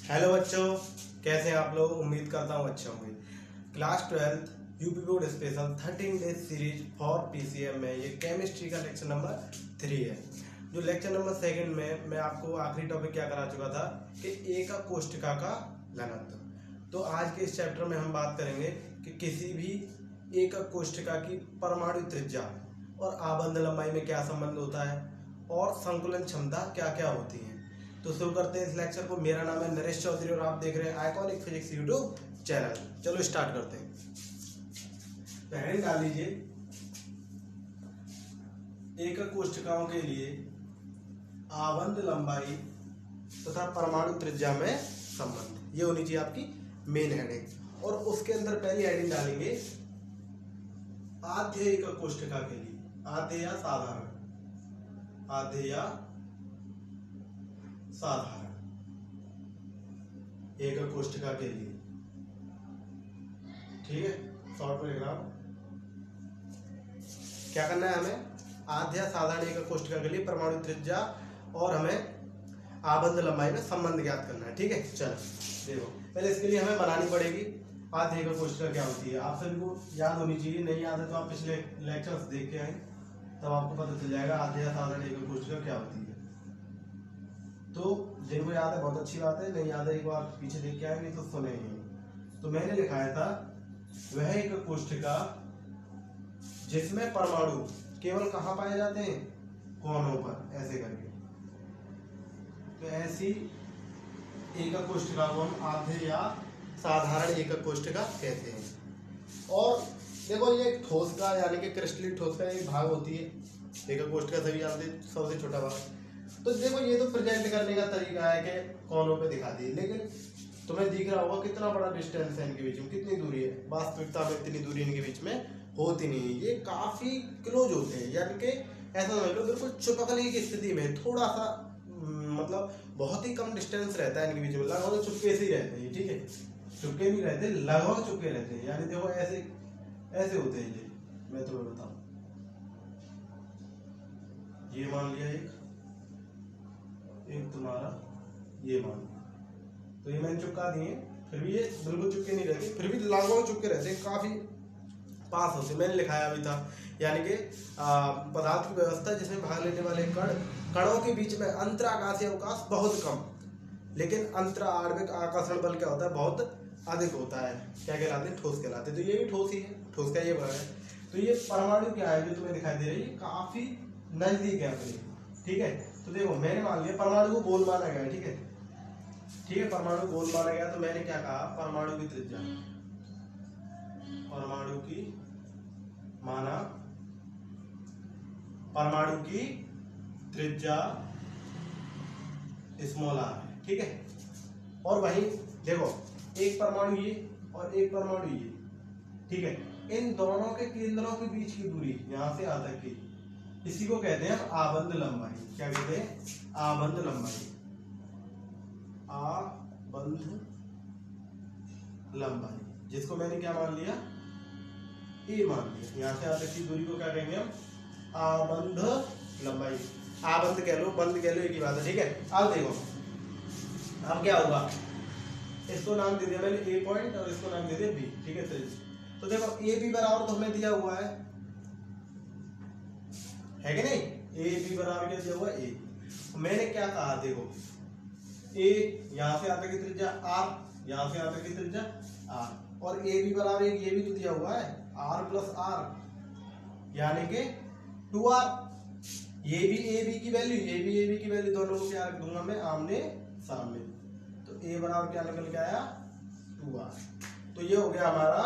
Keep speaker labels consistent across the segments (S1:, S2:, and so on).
S1: Hello बच्चों, कैसे हैं आप लोग। उम्मीद करता हूँ अच्छे होंगे। Class 12 UP board special 13 days series for PCM में ये केमिस्ट्री का लेक्चर नंबर 3 है। जो लेक्चर नंबर 2 में मैं आपको आखिरी टॉपिक क्या करा चुका था कि एकक कोष्ठिका का घनत्व। तो आज के इस चैप्टर में हम बात करेंगे कि किसी भी एकक कोष्ठिका की परमाणु त्रिज्या और आबंध लंबाई में क्या संबंध होता है और संकुलन क्षमता क्या क्या होती है। तो शुरू करते हैं इस लेक्चर को। मेरा नाम है नरेश चौधरी और आप देख रहे हैं आइकॉनिक फिजिक्स यूट्यूब चैनल। चलो स्टार्ट करते हैं। तो हेडिंग डाल लीजिए, एकक कोष्ठिकाओं के लिए आबंध लंबाई तथा परमाणु त्रिज्या में संबंध, ये होनी चाहिए आपकी मेन हेडिंग। और उसके अंदर पहली हेडिंग डालेंगे आद्य एकक कोष्ठिका के लिए, आद्य या साधारण, आद्य या साधारण एकक कोष्ठिका के लिए। ठीक है, शॉर्ट में लिख रहा हूं। क्या करना है हमें, आद्य साधारण एकक कोष्ठिका के लिए परमाणु त्रिज्या और हमें आबंध लंबाई में संबंध ज्ञात करना है। ठीक है, चलो देखो, पहले इसके लिए हमें बनानी पड़ेगी आद्य एकक कोष्ठिका क्या होती है। आप सभी को याद होनी चाहिए, नहीं याद है तो आप पिछले लेक्चर्स देख के आए, तब आपको पता चल जाएगा आद्य साधारण एकक कोष्ठिका क्या होती है। तो जिनको याद है बहुत अच्छी बात है, नहीं याद है एक बार पीछे देख के आएंगे तो सुनेंगे। तो मैंने लिखाया था वह एकक कोष्ठिका जिसमें परमाणु केवल कहाँ पाए जाते हैं, कोनों पर, ऐसे करके। तो ऐसी एकक कोष्ठिका को हम आद्य या साधारण एकक कोष्ठिका कहते हैं। और देखो, ये ठोस का यानी कि क्रिस्टलीय ठोस का एक भाग होती है एकक कोष्ठिका, सभी जानते हैं, सबसे छोटा भाग। तो देखो, ये तो प्रेजेंट करने का तरीका है कि कोनों पे दिखा दिए, लेकिन तुम्हें दिख रहा होगा कितना बड़ा डिस्टेंस है इनके बीच में, कितनी दूरी है। वास्तविकता में इतनी दूरी इनके बीच में होती नहीं है, ये काफी क्लोज होते हैं, यानी कि ऐसा समझ लो बिल्कुल चिपकने की स्थिति में, थोड़ा सा मतलब बहुत ही कम डिस्टेंस रहता है इनके बीच में, लगभग चुपके से ही रहते हैं। ठीक है, चुपके नहीं रहते, लगभग चुपके रहते हैं। यानी देखो ऐसे ऐसे होते हैं ये, मैं तुम्हें बताऊं, ये मान लिया एक तुम्हारा, ये मान लिया, तो ये मैंने चिपका दिए, फिर भी ये बिल्कुल चुपके नहीं रहते, फिर भी लगभग चुपके रहते हैं, काफी पास होते। मैंने लिखाया भी था, यानी कि पदार्थ की व्यवस्था जिसमें भाग लेने वाले कणों के बीच में अंतराकाशीय अवकाश बहुत कम, लेकिन अंतराणविक आकर्षण बल क्या होता है, बहुत अधिक होता है। क्या कहलाते हैं, ठोस कहलाते हैं। तो ये भी ठोस ही है, ठोस का ये भाग है। तो ये परमाणु क्या है जो तुम्हें दिखाई दे रही है, काफी नजदीक है अपने। ठीक है, तो देखो मैंने मान लिया परमाणु को गोल माना गया। ठीक है, ठीक है, परमाणु गोल माना गया। तो मैंने क्या कहा, परमाणु की त्रिज्या, परमाणु की माना, परमाणु की त्रिज्या स्मॉल आर है। ठीक है, और वहीं देखो एक परमाणु ये और एक परमाणु ये। ठीक है, इन दोनों के केंद्रों के बीच की दूरी यहां से यहां तक की, इसी को कहते हैं हम आबंध लंबाई। क्या कहते हैं, आबंध लंबाई, आबंध लंबाई, जिसको मैंने क्या मान लिया, ए मान लिया। यहां से यहां तक की दूरी को क्या कहेंगे हम, आबंध लंबाई। आबंध कह लो, बंद कह लो, एक ही बात है। ठीक है, अब देखो अब क्या होगा, इसको नाम दे दिया मैंने ए पॉइंट और इसको नाम दे दिया बी। ठीक है, तो देखो ए बी बराबर तो हमें दिया हुआ है कि नहीं, ए बी बराबर क्या दिया हुआ है, ए। मैंने क्या कहा, देखो ए यहां से यहां तक की त्रिज्या आर, यहां से यहां तक की त्रिज्या आर, और ए बी बराबर ये भी तो दिया हुआ है आर प्लस आर, यानी कि 2r। ये भी ए बी की वैल्यू, ये भी ए बी की वैल्यू, दोनों को क्या रख दूंगा मैं आमने सामने। तो ए बराबर क्या निकल के आया, 2r। तो ये हो गया हमारा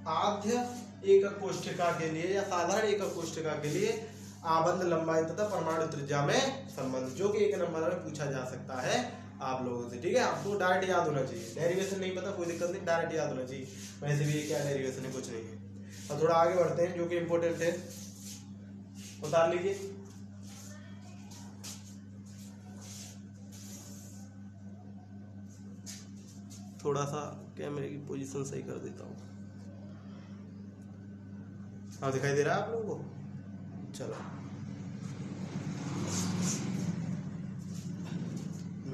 S1: आद्य एकक कोष्ठिका के लिए या साधारण एकक कोष्ठिका के लिए आबंध लंबाई तथा परमाणु त्रिज्या में संबंध, जो कि एक नंबर में पूछा जा सकता है आप लोगों से। ठीक है, आपको डायरेक्ट याद होना चाहिए, डेरिवेशन नहीं पता कोई दिक्कत नहीं, डायरेक्ट याद होना चाहिए। वैसे भी क्या डेरिवेशन है, कुछ नहीं है। अब थोड़ा आगे बढ़ते हैं, जो कि इंपॉर्टेंट है, उतार लीजिए। थोड़ा सा कैमरे की पोजीशन सही कर देता हूँ। हाँ, दिखाई दे रहा है आप लोगों को, चलो।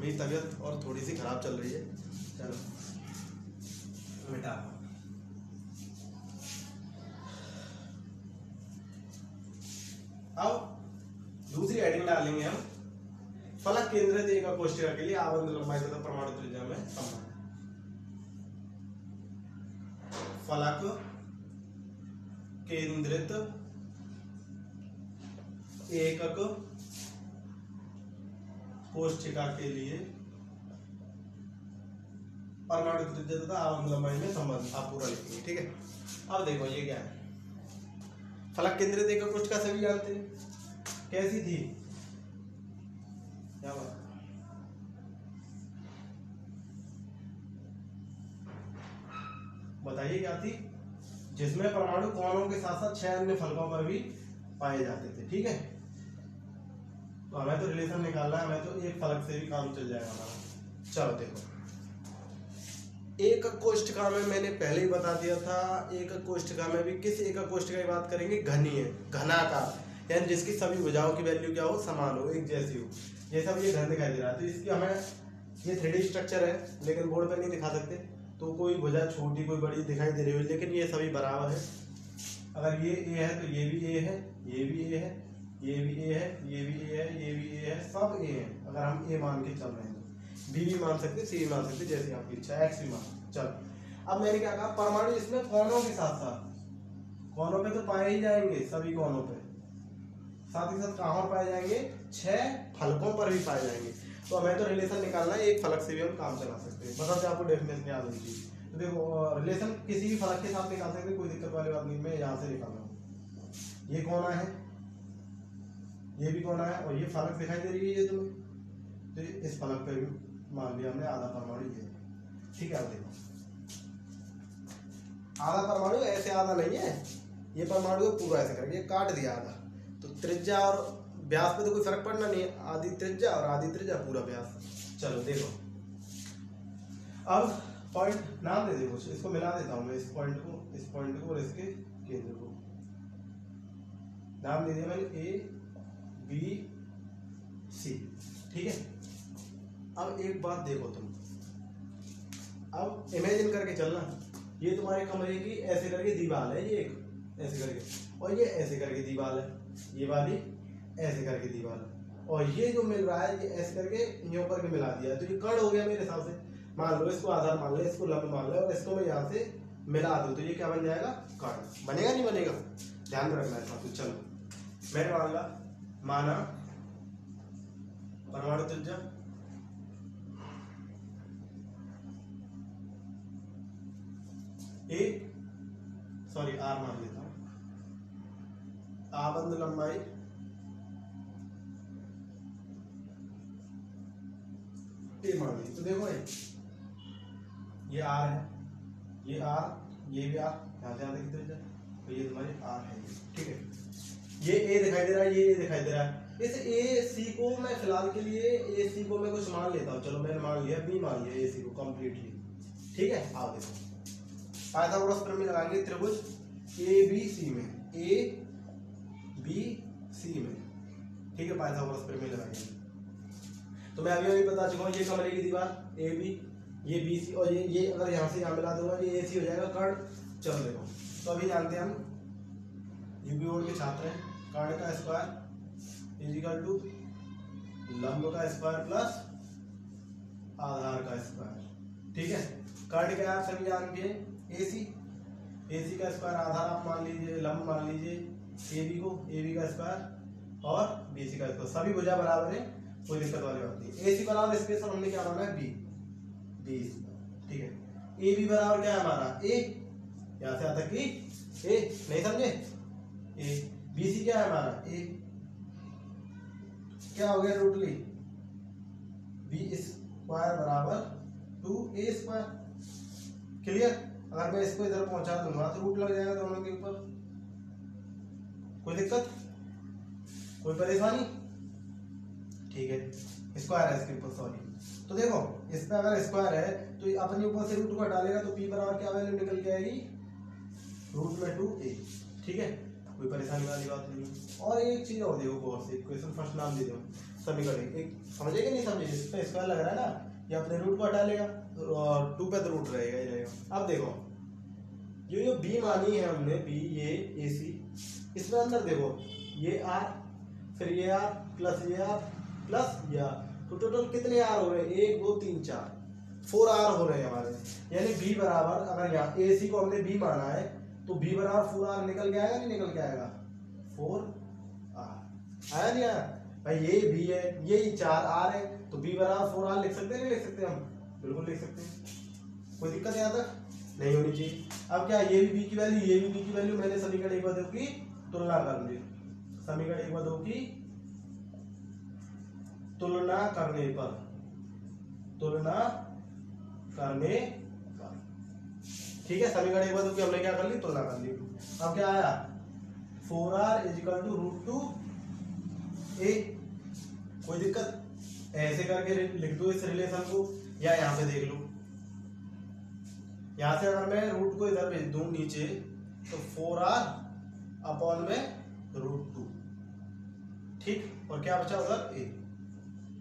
S1: मेरी तबीयत और थोड़ी सी खराब चल रही है। चलो मिटा। अब दूसरी हेडिंग डालेंगे हम, फलक केंद्रित एक कोष्ठिका के लिए आबंध लंबाई तथा परमाणु त्रिज्या में संबंध। फलक केंद्रित एकक कोष्ठिका के लिए परमाणु त्रिज्या तथा आबंध लंबाई में संबंध आप पूरा लिखेंगे, ठीक है। अब देखो ये क्या है, फलक केंद्रित एकक कोष्ठिका सभी जानते हैं, कैसी थी, क्या बात, बताइए क्या थी, जिसमें परमाणु कोणों के साथ साथ 6 अन्य फलकों पर भी पाए जाते थे, ठीक है। तो हमें तो रिलेशन निकालना है, हमें तो एक फलक से भी काम चल जाएगा हमारा। चलो देखो, एक कोष्ठिका में मैंने पहले ही बता दिया था, एक कोष्ठिका में भी किस एक कोष्ठिका की बात करेंगे, घनीय, घनाकार, यानी जिसकी सभी भुजाओं की वैल्यू क्या हो, समान हो, एक जैसी हो। जैसा भी ये घन दिखाई दे रहा है, तो इसकी हमें ये 3D स्ट्रक्चर है, लेकिन बोर्ड पे नहीं दिखा सकते, तो कोई भुजा छोटी कोई बड़ी दिखाई दे रही हो, लेकिन ये सभी बराबर है। अगर ये ए है तो ये भी ए है, ये भी ए है, ये भी ए है, ये भी ए है, ये भी ए है, सब ए है। अगर हम ए मान के चल रहे हैं तो बी भी मान सकते, सी भी मान सकते, जैसे आपकी इच्छा, एक्स भी मान। चलो अब मैंने क्या कहा, परमाणु इसमें कोणों के साथ साथ, कोणों पे तो पाए ही जाएंगे, सभी कोणों पे, साथ ही साथ कहाँ पाए जाएंगे, 6 फलकों पर भी पाए जाएंगे। तो हमें तो रिलेशन निकालना है, एक फलक से भी हम काम चला सकते हैं, बस आपको डेफिनेशन याद होनी चाहिए। तो देखो रिलेशन किसी भी फलक के साथ निकाल सकते हैं, कोई दिक्कत वाली बात नहीं। मैं यहाँ से निकाल रहा हूँ, ये कोना है, ये भी कोना है, और ये फलक दिखाई दे रही है ये तुम्हें, तो इस फलक पे भी मान लिया हमने आधा परमाणु ये, ठीक है। अब देखो आधा परमाणु ऐसे आधा नहीं है, ये परमाणु पूरा ऐसे करके काट दिया आधा, तो त्रिज्या और व्यास पे तो कोई फर्क पड़ना नहीं है, आधी त्रिज्या और आधी त्रिज्या पूरा व्यास। चलो देखो, अब पॉइंट नाम दे दे, इसको मिला देता हूं मैं, इस पॉइंट को और इसके केंद्र को नाम दे दिया मैंने, ए बी सी, ठीक है। अब एक बात देखो तुम, अब इमेजिन करके चलना, ये तुम्हारे कमरे की ऐसे करके दीवार है, ये एक ऐसे करके, और ये ऐसे करके दीवार है, ये वाली ऐसे करके दीवार है, और ये जो मिल रहा है ये ऐसे करके ये ऊपर के मिला दिया है, तो ये कर्ण हो गया मेरे हिसाब से। मान लो इसको आधार मान ले, इसको लंब मान ले, और इसको मैं यहाँ से मिला दूं, तो ये क्या बन जाएगा, कर्ण। बनेगा नहीं बनेगा, ध्यान में रखना है। तो चलो मैंने माना परमाणु त्रिज्या आर मान लेता हूं, आबंध लंबाई ए मान ली। तो देखो ये आर है, ये आर, ये भी आर, यहाँ से यहाँ तक त्रिज्या, तो ये तुम्हारी आर है, ठीक है। ये ए दिखाई दे रहा है, ये ए दिखाई दे रहा है। इस ए सी को मैं फिलहाल के लिए ए सी को मैं कुछ मान लेता हूँ, चलो मैंने मान लिया, बी मान लिया ए सी को कंप्लीटली, ठीक है। आओ देखो, पाइथागोरस प्रमेय लगाएंगे त्रिभुज ए बी सी में, ए बी सी में, ठीक है, पाइथागोरस प्रमेय लगाएंगे। तो मैं अभी बता चुका हूँ, ये कमरे की दीवार ए बी, ये बी सी, और ये अगर यहाँ से यहाँ मिला दूंगा ये ए सी हो जाएगा कर्ण। चलो देखो, तो अभी जानते हैं हम यूपी बोर्ड के छात्र हैं, कर्ण का स्क्वायर इजिकल टू लंब का स्क्वायर प्लस आधार का स्क्वायर, ठीक है। कर्ण क्या आप सभी जानते हैं, एसी, एसी का स्क्वायर आधार आप मान लीजिए, लंब मान लीजिए एबी को, एबी का स्क्वायर और बीसी का स्क्वायर, सभी भुजा बराबर है, कोई दिक्कत वाली बात नहीं। एसी बराबर स्पेस और हमने क्या माना है बी, बी, ठीक है। ए बी बराबर क्या है हमारा ए, यहां से आता कि ए, नहीं समझे, ए। बी सी क्या है हमारा ए, क्या हो गया टोटली, बी स्क्वायर बराबर 2a स्क्वायर, क्लियर। अगर मैं इसको इधर पहुंचा दूंगा तो रूट लग जाएगा दोनों के ऊपर, कोई दिक्कत, कोई परेशानी, ठीक है। स्क्वायर है इसके ऊपर, सॉरी। तो देखो इस पे अगर स्क्वायर है तो अपने ऊपर से रूट को हटालेगा, तो p बराबर क्या वैल्यू निकल के आएगी, रूट में 2a, ठीक है, कोई परेशानी वाली बात नहीं। और एक चीज और देखो, गौर से क्वेश्चन फर्स्ट नाम दे दो, समीकरण एक समझे कि नहीं समझे, जिसपे स्क्वायर लग रहा है ना ये अपने रूट को हटा लेगा और 2 पे तो रूट रहेगा ही रहेगा। अब देखो ये बी मानी है हमने, बी ये ए सी, इसमें अंदर देखो ये आर, फिर ये आर प्लस ये आर प्लस ये आर, तो टोटल कितने आर हो रहे हैं, 1 2 3 4 4 आर हो रहे हैं हमारे। यानी बी बराबर, अगर यहाँ ए सी को हमने बी माना है तो बी बराबर 4 आर निकल के आएगा, नहीं निकल के आएगा, 4 आर आया नहीं आया भाई, ये बी है ये 4 आर है, तो बी बराबर 4 आर लिख सकते हैं, नहीं लिख सकते हम, बिल्कुल लिख सकते हैं, कोई दिक्कत यहाँ तक नहीं होनी चाहिए। अब क्या, ये भी बी की वैल्यू ये भी बी की वैल्यू, मैंने समीकरण 1 व 2 की तुलना कर ली, समीकरण 1 व 2 की तुलना करने पर, ठीक है, समीकरण 1 व 2 की हमने क्या कर ली, तुलना कर ली। अब क्या आया, 4r इजिकल टू रूट 2 ए, कोई दिक्कत, ऐसे करके लिख दो इस रिलेशन को, या यहाँ पे देख लो, यहां से अगर मैं रूट को इधर भेज दूं नीचे तो 4r अपॉन में रूट 2, ठीक, और क्या बचा उधर ए,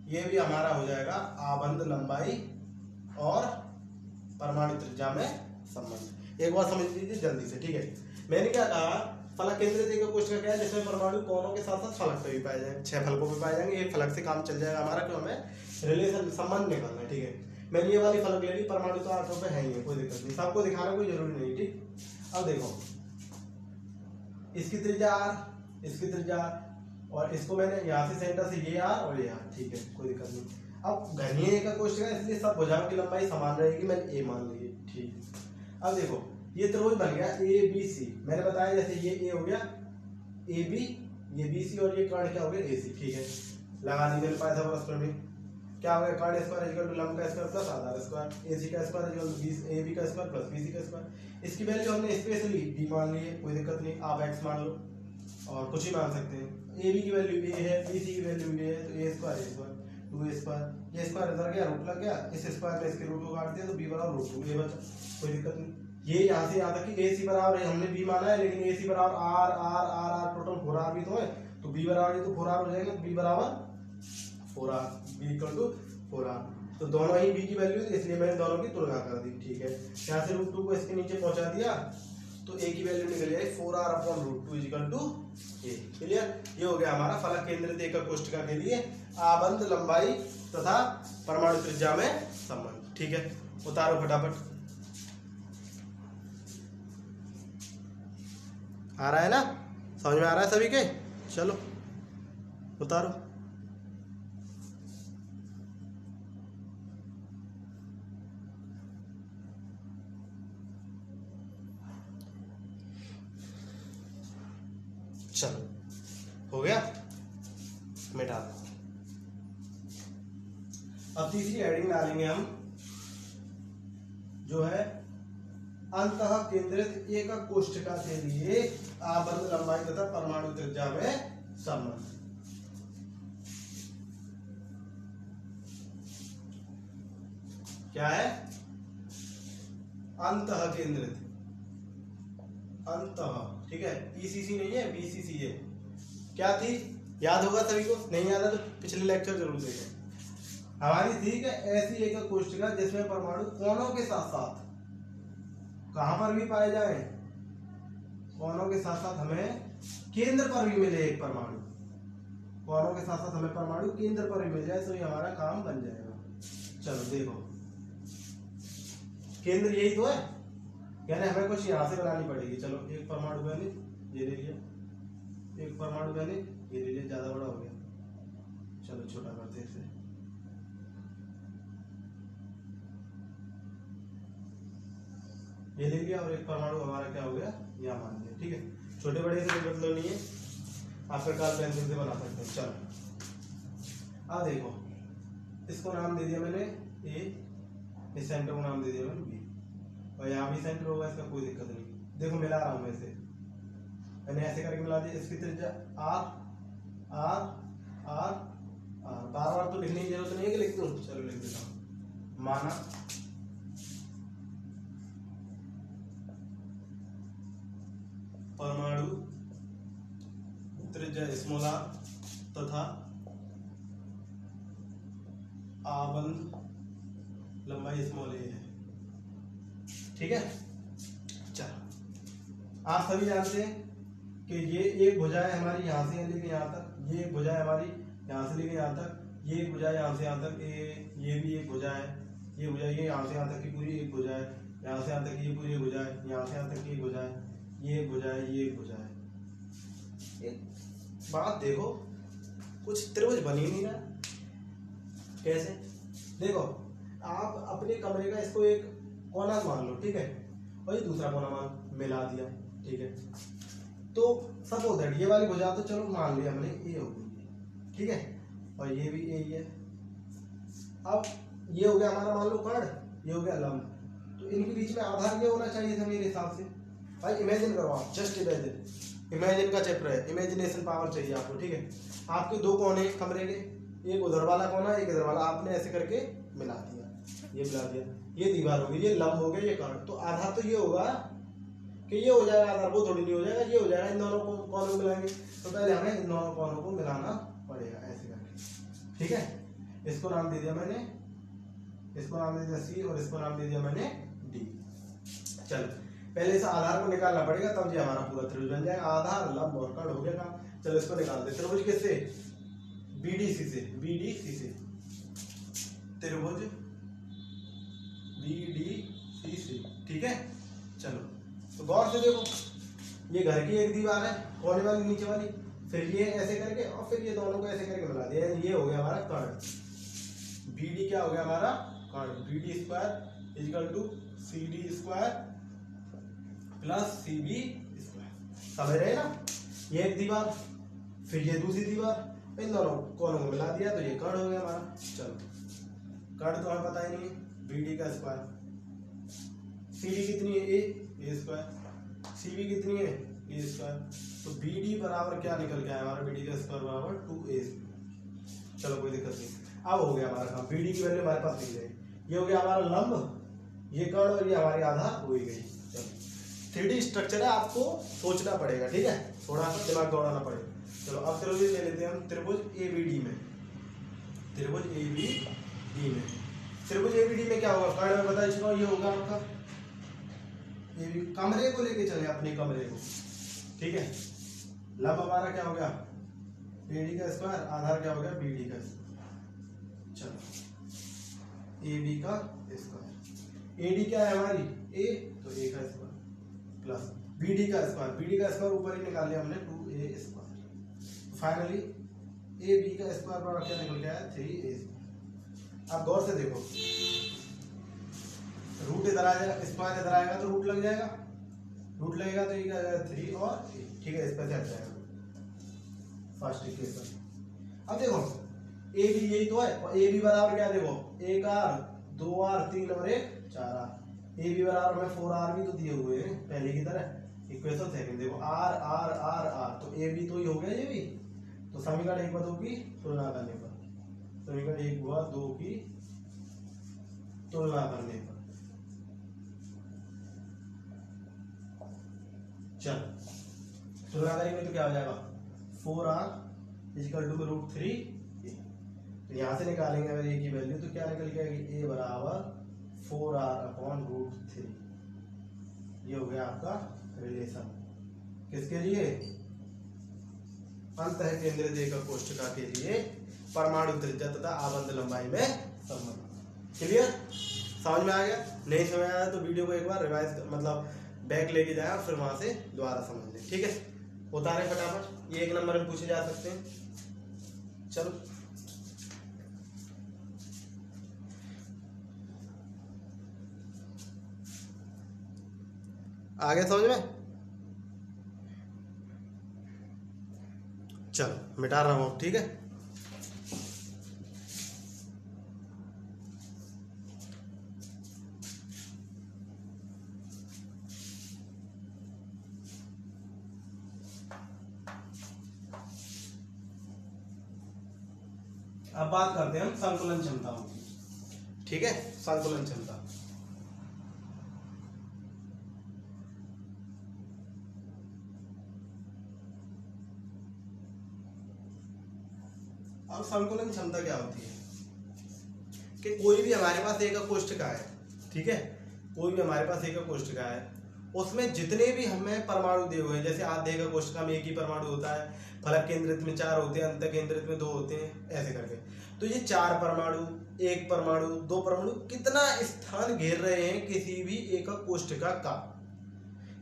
S1: ये भी हमारा हो जाएगा आबंध लंबाई और परमाणु त्रिज्या में संबंध। एक बार समझ लीजिए जल्दी से, ठीक है, मैंने क्या कहा, फलक केंद्रित एक कोष्ठ का क्या है, जिसमें परमाणु कोनों के साथ साथ फलक पे भी पाए जाएंगे, 6 फलकों पे पाए जाएंगे, ये फलक से काम चल जाएगा हमारा, क्यों हमें रिलेशन संबंध निकालना है, ठीक है। मैंने ये वाली फलक ले ली, परमाणु तो 8 पे है ही है, कोई दिक्कत नहीं, सबको दिखाना कोई जरूरी नहीं, ठीक। अब देखो इसकी त्रिज्या r, इसकी त्रिज्या, और इसको मैंने यहाँ से सेंटर से ये r और ये r, ठीक है, कोई दिक्कत नहीं। अब घनीय का कोष्ठ है, इसलिए सब भुजाओं की लंबाई समान रहेगी, मैंने a मान ली, ठीक। अब देखो ये त्रिभुज बन गया ए बी सी, मैंने बताया जैसे ये ए हो गया ए बी, ये बी सी, और ये कर्ण क्या हो गया ए सी, ठीक है, लगा दी मैंने पाइथागोरस में, क्या हो गया, कर्ण स्क्वायर इक्वल टू लंब का स्क्वायर प्लस आधार स्क्वायर, ए सी का square equal to A B का स्क्वायर प्लस बी सी का स्क्वायर। इसकी वैल्यू हमने स्पेशली बी मान ली है, कोई दिक्कत नहीं, आप एक्स मान लो और कुछ ही मान सकते हैं। ए बी की वैल्यू ए है, बी सी की वैल्यू ए है, तो ए स्क्वायर 2 स्क्वायर, ये स्क्वायर इधर गया, रूट लग गया, इस स्क्वायर में इसके रूट को काट दिया तो बी बराबर रूट 2 ये बचा, कोई दिक्कत नहीं। ये यहाँ से यहाँ तक कि ए सी बराबर है, हमने बी माना है, लेकिन ए सी बराबर R R R R total 4 R भी तो है, तो बी बराबर ये तो 4 आर हो जाएगा, बी बराबर 4 R, B equal to 4 R, तो दोनों ही बी की वैल्यू है, इसलिए मैंने दोनों की तुलना कर दी, ठीक है। यहाँ से रूट 2 को इसके नीचे पहुंचा दिया तो ए की वैल्यू निकल आई 4r upon root 2 equal to A, clear. ये हो गया हमारा फलक केंद्रित एकक कोष्ठिका के लिए आबंध लंबाई तथा परमाणु त्रिज्या में संबंध, ठीक है। उतारो फटाफट, आ रहा है ना, समझ में आ रहा है सभी के, चलो उतारो। चलो हो गया, मिटा दो। अब तीसरी हेडिंग डालेंगे हम, जो है अंतः केंद्रित एकक कोष्ठिका के लिए आबंध लंबाई तथा परमाणु त्रिज्या में संबंध। क्या है, अंतः केंद्रित, अंतः, ठीक है, ईसीसी नहीं है, बीसीसी है। क्या थी, याद होगा सभी को, नहीं याद है तो पिछले लेक्चर जरूर देखें। हमारी थी कि ऐसी एकक कोष्ठिका जिसमें परमाणु कोनों के साथ साथ कहां पर भी पाए जाए, कोनों के साथ साथ हमें केंद्र पर भी मिले एक परमाणु, कोनों के साथ साथ हमें परमाणु केंद्र पर भी मिल जाए तो ये हमारा काम बन जाएगा। चलो देखो, केंद्र यही तो है, यानी हमें कुछ यहां से बनानी पड़ेगी। चलो एक परमाणु मैंने ये ले लिया, एक परमाणु मैंने ये ले लिया, ज्यादा बड़ा हो गया, चलो छोटा करते हैं इसे, ये ले लिया, और एक परमाणु हमारा क्या हो गया, यहाँ मान लिया, ठीक है। छोटे बड़े से कोई मतलब नहीं है, आप प्रकार पेंसिल से बना सकते हैं। चलो अब देखो, इसको नाम दे दिया मैंने ए, इस सेंटर को नाम दे दिया मैंने बी, और यहाँ भी सेंटर होगा, इसका कोई दिक्कत नहीं। देखो मिला रहा हूँ मैं इसे, मैंने ऐसे करके मिला दिया। इसकी त्रिज्या आर आर आर आर, बार बार तो लिखने की जरूरत नहीं है कि लिख दूं, चलो लिख देता हूँ। माना परमाणु त्रिज्या स्मॉल r तथा आबंध लंबाई स्मॉल ए है। ठीक है, चलो आप सभी जानते हैं कि ये एक भुजा है हमारी यहाँ से लेके यहाँ तक, ये एक भुजा है हमारी यहाँ से लेके यहाँ तक, ये एक भुजा है यहाँ से यहाँ तक, ये भी एक भुजा है, ये भुजा ये यहाँ से यहाँ तक की पूरी एक भुजा है, यहाँ से यहाँ तक ये पूरी भुजा है, यहाँ से यहाँ तक की एक भुजा है, ये एक भुजा है, ये एक भुजा है। एक बात देखो, कुछ त्रिभुज बन ही नहीं रहा। कैसे? देखो, आप अपने कमरे का इसको एक कोना मान लो, ठीक है, और ये दूसरा कोना मान मिला दिया, ठीक है, तो सपोज दैट ये वाली भुजा तो चलो मान लिया हमने ए हो गई, ठीक है, और ये भी ए ही है। अब ये हो गया हमारा मान लो कर्ण, ये हो गया लंब, तो इनके बीच में आधार ये होना चाहिए था मेरे हिसाब से। भाई इमेजिन करो आप, जस्ट इमेजिन का चैप्टर है, इमेजिनेशन पावर चाहिए आपको, ठीक है। आपके दो कोने कमरे के, एक उधर वाला कोना एक इधर वाला, आपने ऐसे करके मिला दिया, ये मिला दिया, ये दीवार हो गई, ये लंब हो गया, ये कर्ण, तो आधार तो ये होगा कि ये हो जाएगा आधार, वो थोड़ी नहीं हो जाएगा, ये हो जाएगा। इन दोनों को कोनों को मिलाएंगे तो पहले हमें इन दोनों कोनों को मिलाना पड़ेगा ऐसे करके, ठीक है। इसको नाम दे दिया मैंने, इसको नाम दे दिया सी और इसको नाम दे दिया मैंने डी। चलो पहले इस आधार को निकालना पड़ेगा, तब ये हमारा पूरा त्रिभुज बन जाएगा। आधार लंब और कर्ण हो गया काम। चलो इसको निकाल दे। त्रिभुज किससे? बीडीसी से, बीडीसी से, त्रिभुज बीडीसी से, ठीक है। चलो तो गौर से देखो, ये घर की एक दीवार है, कोने वाली नीचे वाली, फिर ये ऐसे करके और फिर ये दोनों को ऐसे करके मिला दिया, ये हो गया हमारा कर्ण। बीडी क्या हो गया हमारा? कर्ण। BD square equal to C D square plus C B square. समझ रहे ना? ये एक दीवार, फिर ये दूसरी दीवार, इन दोनों कोनों को मिला दिया तो ये कर्ण हो गया हमारा। चलो कर्ण तो हमें पता ही नहीं है, बीडी का स्क्वायर, सीडी कितनी है? ए स्क्वायर, सीबी कितनी है? ए स्क्वायर। तो बीडी बराबर क्या निकल के आया हमारा? बीडी का स्क्वायर बराबर 2a। चलो कोई दिक्कत नहीं, अब हो गया हमारा काम। बीडी की वैल्यू हमारे पास मिल गई। ये हो गया हमारा लंब, ये कर्ण और ये हमारी आधार हो ही गई। चलो 3D स्ट्रक्चर है, आपको सोचना पड़ेगा, ठीक है, थोड़ा सा दिमाग दौड़ाना पड़ेगा। चलो अब त्रिभुज ले लेते हैं हम, त्रिभुज एबीडी में, त्रिभुज एबीडी में, त्रिभुज एबीडी में क्या होगा? कर्ण में बता चुका हूं, ये होगा आपका ये भी। कमरे को लेके चले, अपने कमरे को, ठीक है। लंब हमारा क्या हो गया? एडी का स्क्वायर, आधार क्या हो गया? बीडी का स्क्वायर। चलो ए बी का स्क्वायर, एडी क्या है हमारी? ए, तो ए का स्क्वायर प्लस बीडी का स्क्वायर, बीडी का स्क्वायर ऊपर ही निकाल लिया हमने 2a square. Finally A B का स्क्वायर बराबर क्या निकल गया? 3a square. अब गौर से देखो, रूट इधर आ जाएगा, स्क्वायर इधर आएगा तो रूट लग जाएगा, रूट लगेगा तो ये क्या जाएगा? 3 और a, ठीक है, इस पर हट जाएगा फर्स्ट इक्वेशन। अब देखो ए बी यही तो है, और ए बी बराबर क्या? देखो 1 r 2 r 3 और 1 4 r। ए बी बराबर में 4 r भी तो दिए हुए हैं पहले की तरह। इक्वेशन सेकंड देखो, r r r r, तो ए बी तो ही हो गया ये भी। तो समीकरण 1 व 2 की तुलना करने पर, समीकरण 1 व 2 की तुलना करने पर, चल तुलना करेंगे तो क्या हो जाएगा? 4r equal to √3a। तो यहां से निकालेंगे अगर a की वैल्यू तो क्या निकल के आएगी? a बराबर 4r/√3। ये हो गया आपका रिलेशन। किसके लिए? अंतः केंद्रित एकक कोष्ठका के लिए परमाणु त्रिज्या तथा आबंध लंबाई में संबंध। क्लियर? समझ में आ गया? नहीं समझ आया तो वीडियो को एक बार रिवाइज मतलब बैक लेके जाए और फिर वहां से दोबारा समझ ले, ठीक है। उतारे फटाफट, ये 1 नंबर में पूछे जा सकते हैं। चलो आगे समझ में? चलो मिटा रहा हूं, ठीक है। अब बात करते हैं हम संकुलन क्षमताओं की, ठीक है। संकुलन क्षमता, अब संकुलन क्षमता क्या होती है? कि कोई भी हमारे पास एक कोष्ठिका है, ठीक है, कोई भी हमारे पास एक कोष्ठिका है, उसमें जितने भी हमें परमाणु दिए हुए हैं, जैसे आधे का कोष्ठिका में एक ही परमाणु होता है, फलक केंद्रित में 4 होते हैं, अंत केंद्रित में 2 होते हैं, ऐसे करके। तो ये 4 परमाणु, 1 परमाणु, 2 परमाणु कितना स्थान घेर रहे हैं किसी भी एक कोष्ठिका का,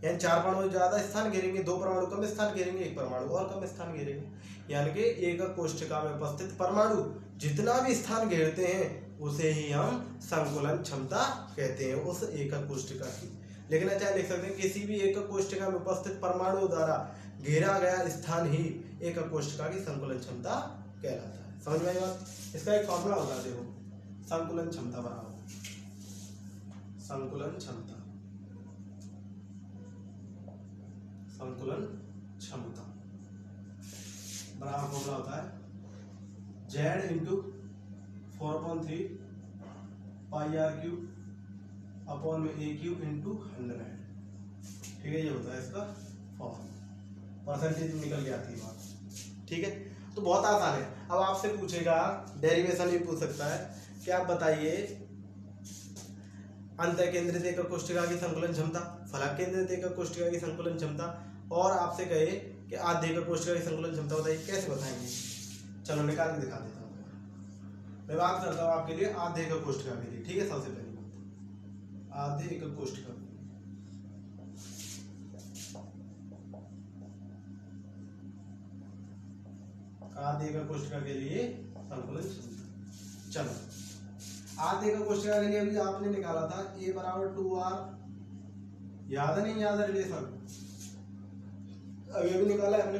S1: यानी 4 परमाणु ज्यादा स्थान घेरेंगे, 2 परमाणु कम स्थान घेरेंगे, 1 परमाणु और कम स्थान घेरेंगे, यानी कि एक कोष्ठिका में उपस्थित परमाणु जितना भी स्थान घेरते हैं उसे ही हम संकुलन क्षमता कहते हैं, उस एक कोष्ठिका की। लेकिन अच्छा लिख सकते हैं किसी भी एक कोष्ठिका में उपस्थित परमाणु द्वारा घेरा गया स्थान ही एक कोष्ठिका की संकुलन क्षमता कहलाता है। समझ में आई बात? इसका एक फॉर्मूला होता है, देखो, संकुलन क्षमता बराबर संकुलन क्षमता, संकुलन क्षमता बराबर फॉर्मूला होता है Z into 4/3 pi R cube upon में ए क्यूब इंटू 100, ठीक है, ये होता है इसका फॉर्म, परसेंटेज निकल के आती है बात, ठीक है। तो बहुत आसान है। अब आपसे पूछेगा, डेरिवेशन भी पूछ सकता है कि आप बताइए अंत केंद्रित एक कोष्ठिका की संकुलन क्षमता, फलक केंद्रित एक कोष्ठिका की संकुलन क्षमता, और आपसे कहे कि आधे एक कोष्ठिका की संकुलन क्षमता बताइए, कैसे बताएंगे? चलो निकाल के दिखा देता हूँ। मैं बात करता हूँ आपके लिए आधे एक कोष्ठिका के लिए, ठीक है। सबसे पहली बात, आधे एक कोष्ठिका, आधे एक कोष्ठिका के लिए संकुलन क्षमता। चलो आधे एक कोष्ठिका के लिए अभी आपने निकाला था A बराबर 2R, याद है नहीं याद है रिलेशन? अभी निकाला है हमने।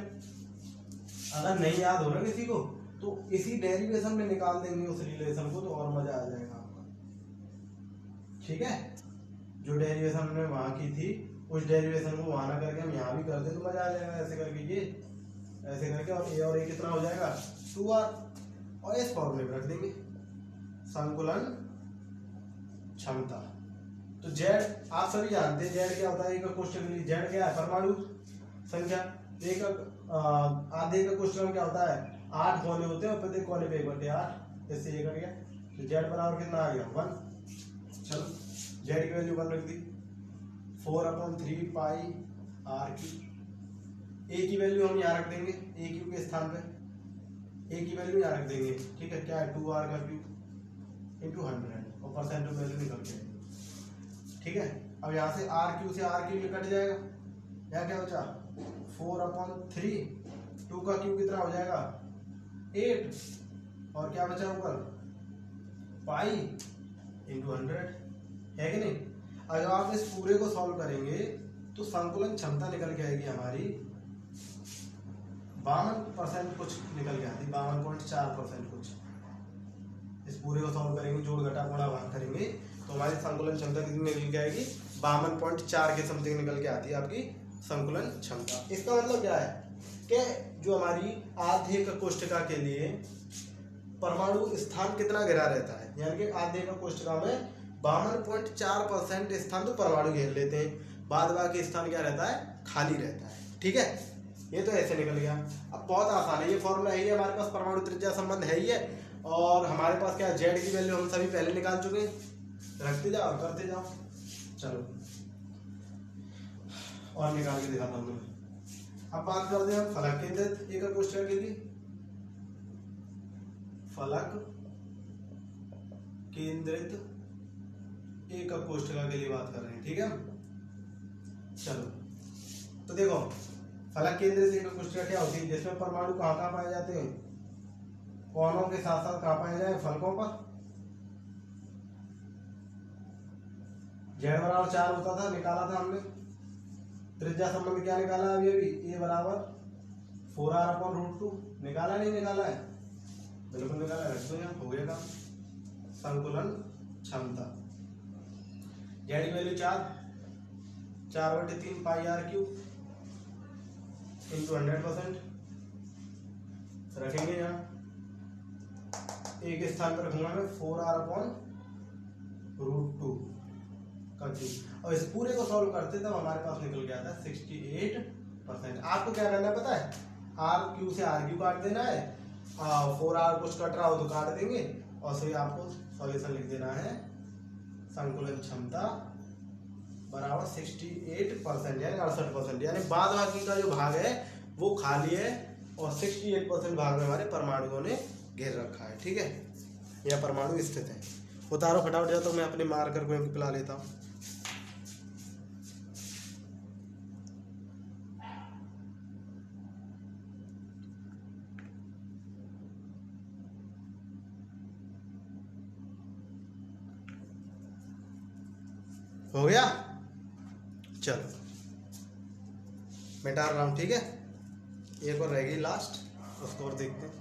S1: अगर नहीं याद हो ना किसी को तो इसी डेरिवेशन में निकाल देंगे उस रिलेशन को, तो और मजा आ जाएगा आपका, ठीक है। जो डेरिवेशन हमने वहां की थी उस डेरिवेशन को वहां ना करके हम यहाँ भी कर दे तो मजा आ जाएगा। ऐसे करके ये ऐसे करके, और ए कितना हो जाएगा 2R, और इस फॉर्मूले में रख देंगे संकुलन क्षमता। तो Z आप सभी जानते हैं, Z क्या होता है एक कोष्ठक के लिए, Z क्या है परमाणु संख्या। एक आधे का कोष्ठक में क्या होता है 8 कोने होते हैं और प्रत्येक कोने पे 1/8, इससे ये कट गया, तो Z बराबर कितना आ गया 1। चलो Z की वैल्यू 1 रख दी, 4/3 पाई आर क्यूब। ए की वैल्यू हम यहाँ रख देंगे, ए क्यूब के स्थान पे ए की वैल्यू यहाँ रख देंगे, ठीक है। क्या है 2R का क्यूब इंटू 100, और परसेंट वैल्यू निकल के, ठीक है। अब यहाँ से आर क्यूब से आर क्यूब कट जाएगा, यहाँ क्या बचा 4/3, 2 का क्यूब कितना हो जाएगा 8, और क्या बचा ऊपर पाई इंटू 100, है कि नहीं। अगर आप इस पूरे को सॉल्व करेंगे तो संकुलन क्षमता निकल के आएगी हमारी 52% कुछ निकल के आती, 52.4% कुछ। इस पूरे को सॉल्व करेंगे, जोड़ घटा गुणा भाग करेंगे तो हमारी संकुलन क्षमता कितनी निकल के आएगी 52.4 के समथिंग निकल के आती है आपकी संकुलन क्षमता। इसका मतलब क्या है कि जो हमारी आधे कोष्ठिका के लिए परमाणु स्थान कितना घेरा रहता है, यानी कि आधे कोष्ठिका में 52.4% स्थान तो परमाणु घेर लेते हैं, बाद बाकी स्थान क्या रहता है खाली रहता है, ठीक है। ये तो ऐसे निकल गया। अब बहुत आसान है, ये फॉर्मूला है, ये हमारे पास परमाणु त्रिज्या संबंध है ही है, और हमारे पास क्या Z की वैल्यू हम सभी पहले निकाल चुके हैं, रखते जाओ और करते जाओ। चलो और निकाल के दिखाता हूँ मैं। अब बात करते हैं हम फलक केंद्रित एक कोष्ठिका के लिए, फलक केंद्रित एक कोष्ठिका के लिए बात कर रहे हैं, ठीक है। चलो तो देखो फलक केंद्रित एक कोष्ठिका क्या होती है, जिसमें परमाणु कहाँ कहाँ पाए जाते हैं, कोनों के साथ साथ कहाँ पाए जाए फलकों पर। Z बराबर 4 होता था, निकाला था हमने, त्रिज्या संबंध क्या निकाला अभी A बराबर 4R/√2, निकाला नहीं निकाला है, बिल्कुल निकाला है, रख दो यहाँ, हो गया काम। संकुलन क्षमता Z की value 4/3 pi R cube into 100%, रखेंगे यहाँ, एक स्थान पर रखूंगा मैं 4R/√2 का क्यूब, और इस पूरे को सॉल्व करते तब हमारे पास निकल गया था 68%। आपको क्या करना है पता है, आर क्यू से आर क्यू काट देना है, 4R कुछ कट रहा हो तो काट देंगे, और सही आपको सॉल्यूशन लिख देना है संकुलन क्षमता बराबर 68% यानी 68%, यानी बाद बाकी का जो भाग है वो खाली है और 68% भाग में हमारे परमाणुओं ने घेर रखा है। ठीक है, यह परमाणु स्थित है। उतारो फटाफट, जाओ तो मैं अपने मार्कर को पिला लेता हूँ। हो गया, चलो मैं डाल रहा हूँ। ठीक है, एक और रह गई लास्ट, उसको और देखते हैं।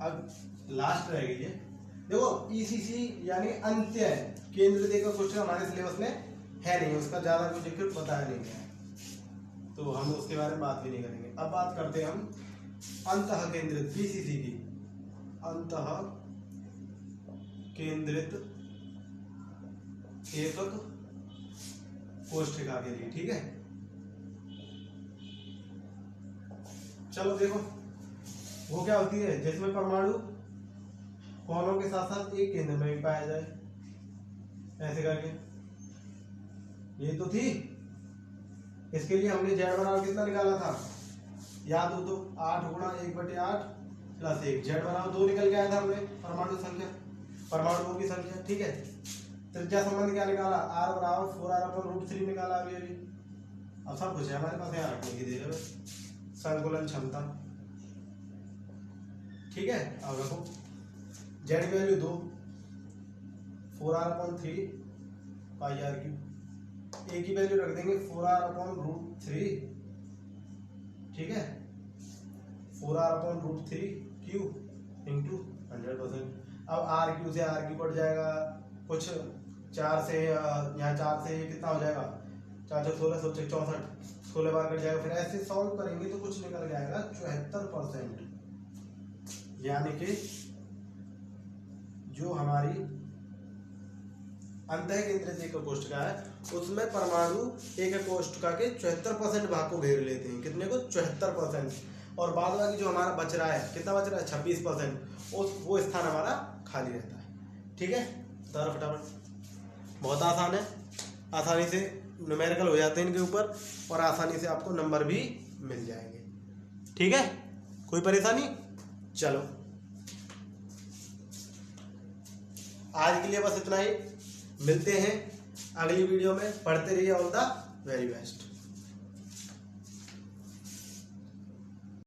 S1: अब लास्ट रह गई है, देखो ईसीसी यानी अंत्य केंद्र देखो क्वेश्चन हमारे सिलेबस में है नहीं, उसका ज्यादा कुछ जिक्र बताया नहीं गया है, तो हम उसके बारे में बात भी नहीं करेंगे। अब बात करते हैं हम अंतः केंद्रित बीसीसी की, अंतः केंद्रित एकक कोष्ठिका के लिए। ठीक है, चलो देखो वो क्या होती है, जिसमें परमाणु कोनों के साथ साथ एक केंद्र में भी पाया जाए, ऐसे करके। ये तो थी, इसके लिए हमने जेड बराबर कितना निकाला था, याद हो तो 8 गुणा 1/8 प्लस 1, जेड बराबर 2 निकल के आया था हमने, परमाणु संख्या, परमाणुओं की संख्या। ठीक है, त्रिज्या संबंध क्या निकाला, r बराबर 4r/√3 निकाला अभी अभी। अब सब कुछ है हमारे पास, यहाँ रखने की देर है, संकुलन क्षमता। ठीक है, अब देखो जेड की वैल्यू 2, 4r/3 πr3, ए की वैल्यू रख देंगे 4r/√3। ठीक है, 4r/√3 क्यू इंटू 100%। अब आर क्यू से आर क्यू कट जाएगा, कुछ 4 से यहाँ 4 से कितना हो जाएगा, 4 से 16 64, 16 बार कट जाएगा। फिर ऐसे सॉल्व करेंगे तो कुछ निकल जाएगा 74%, यानी कि जो हमारी अंतः केंद्रित एकक कोष्ठिका है उसमें परमाणु एकक कोष्ठिका के 74% भाग को घेर लेते हैं। कितने को, 74%। और बाद बाकी जो हमारा बच रहा है, कितना बच रहा है, 26%, वो स्थान हमारा खाली रहता है। ठीक है, तो फटाफट, बहुत आसान है, आसानी से न्यूमेरिकल हो जाते हैं इनके ऊपर और आसानी से आपको नंबर भी मिल जाएंगे। ठीक है, कोई परेशानी, चलो आज के लिए बस इतना ही, मिलते हैं अगली वीडियो में। पढ़ते रहिए, ऑल द वेरी बेस्ट।